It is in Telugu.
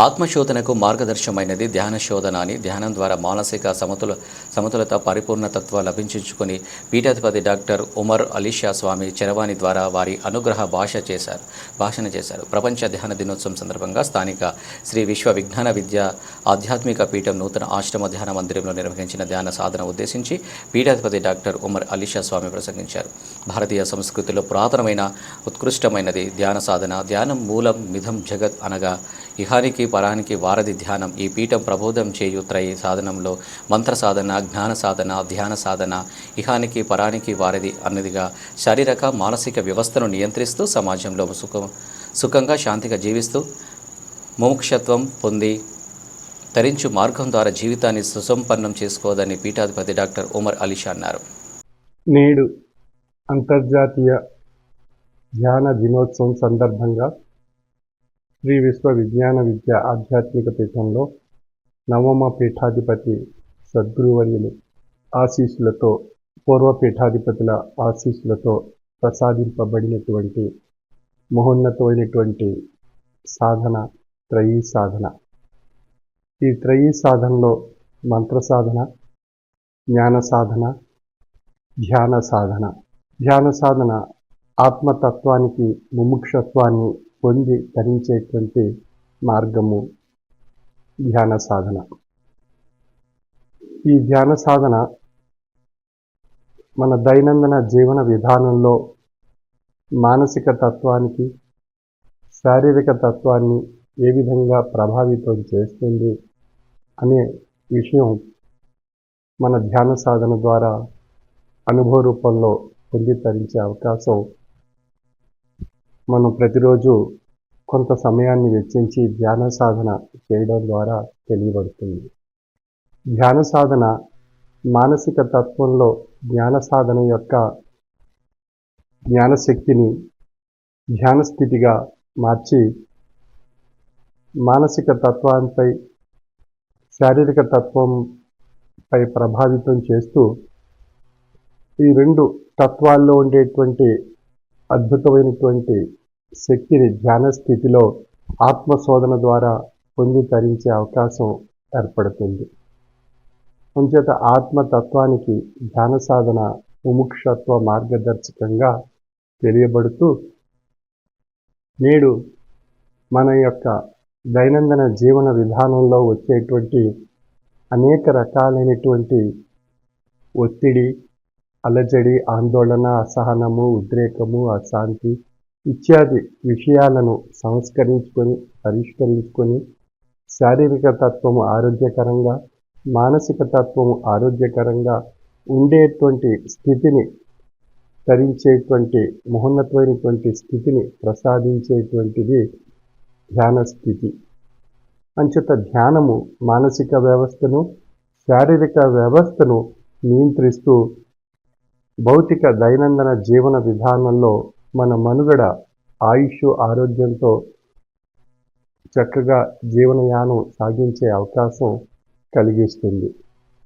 ఆత్మశోధనకు మార్గదర్శమైనది ధ్యాన శోధన అని ధ్యానం ద్వారా మానసిక సమతులత పరిపూర్ణతత్వ లభించుకొని పీఠాధిపతి డాక్టర్ ఉమర్ అలీషా స్వామి చరవాణి ద్వారా వారి అనుగ్రహ భాషణ చేశారు. ప్రపంచ ధ్యాన దినోత్సవం సందర్భంగా స్థానిక శ్రీ విశ్వ విజ్ఞాన విద్య ఆధ్యాత్మిక పీఠం నూతన ఆశ్రమ ధ్యాన మందిరంలో నిర్వహించిన ధ్యాన సాధన ఉద్దేశించి పీఠాధిపతి డాక్టర్ ఉమర్ అలీషా స్వామి ప్రసంగించారు. భారతీయ సంస్కృతిలో పురాతనమైన ఉత్కృష్టమైనది ధ్యాన సాధన. ధ్యానం మూలం మిథం జగత్ అనగా ఇహానికి పరానికి వారధి ధ్యానం. ఈ పీఠం ప్రబోధం చేయు త్రయీ సాధనంలో మంత్ర సాధన, జ్ఞాన సాధన, ధ్యాన సాధన ఇహానికి పరానికి వారధి అన్నదిగా శారీరక మానసిక వ్యవస్థను నియంత్రిస్తూ సమాజంలో సుఖంగా శాంతిగా జీవిస్తూ ముముక్షత్వం పొంది తరించు మార్గం ద్వారా జీవితాన్ని సుసంపన్నం చేసుకోవదని పీఠాధిపతి డాక్టర్ ఉమర్ అలీషా అన్నారు. నేడు అంతర్జాతీయ ధ్యాన దినోత్సవం సందర్భంగా శ్రీ విశ్వ విజ్ఞాన విద్య ఆధ్యాత్మిక పీఠంలో నవమ పీఠాధిపతి సద్గురువర్యులు ఆశీస్సులతో, పూర్వ పీఠాధిపతుల ఆశీస్సులతో ప్రసాదింపబడినటువంటి మహోన్నతమైనటువంటి సాధన త్రయీ సాధన. ఈ త్రయీ సాధనలో మంత్ర సాధన, జ్ఞాన సాధన, ధ్యాన సాధన. ధ్యాన సాధన ఆత్మతత్వానికి ముముక్షత్వాన్ని పొంది ధరించేటువంటి మార్గము ధ్యాన సాధన. ఈ ధ్యాన సాధన మన దైనందిన జీవన విధానంలో మానసిక తత్వానికి, శారీరక తత్వాన్ని ఏ విధంగా ప్రభావితం చేస్తుంది అనే విషయం మన ధ్యాన సాధన ద్వారా అనుభవ రూపంలో పొంది తరించే అవకాశం మనం ప్రతిరోజు కొంత సమయాన్ని వెచ్చించి ధ్యాన సాధన చేయడం ద్వారా తెలియబడుతుంది. ధ్యాన సాధన మానసిక తత్వంలో జ్ఞాన సాధన యొక్క జ్ఞానశక్తిని ధ్యాన స్థితిగా మార్చి మానసిక తత్వంపై, శారీరక తత్వంపై ప్రభావితం చేస్తూ ఈ రెండు తత్వాల్లో ఉండేటువంటి అద్భుతమైనటువంటి శక్తిని ధ్యాన స్థితిలో ఆత్మశోధన ద్వారా పొంది తరించే అవకాశం ఏర్పడుతుంది. అంచేత ఆత్మతత్వానికి ధ్యాన సాధన ముముక్షత్వ మార్గదర్శకంగా తెలియబడుతూ నేడు మన యొక్క దైనందిన జీవన విధానంలో వచ్చేటువంటి అనేక రకాలైనటువంటి ఒత్తిడి, అలజడి, ఆందోళన, అసహనము, ఉద్రేకము, అశాంతి ఇత్యాది విషయాలను పరిష్కరించుకొని శారీరక తత్వము ఆరోగ్యకరంగా, మానసిక తత్వము ఆరోగ్యకరంగా ఉండేటువంటి స్థితిని ధరించేటువంటి మహోన్నతమైనటువంటి స్థితిని ప్రసాదించేటువంటిది ధ్యాన స్థితి. అంచేత ధ్యానము మానసిక వ్యవస్థను, శారీరక వ్యవస్థను నియంత్రిస్తూ భౌతిక దైనందిన జీవన విధానంలో మన మనుగడ, ఆయుష్, ఆరోగ్యంతో చక్కగా జీవనయానం సాగించే అవకాశం కలిగిస్తుంది.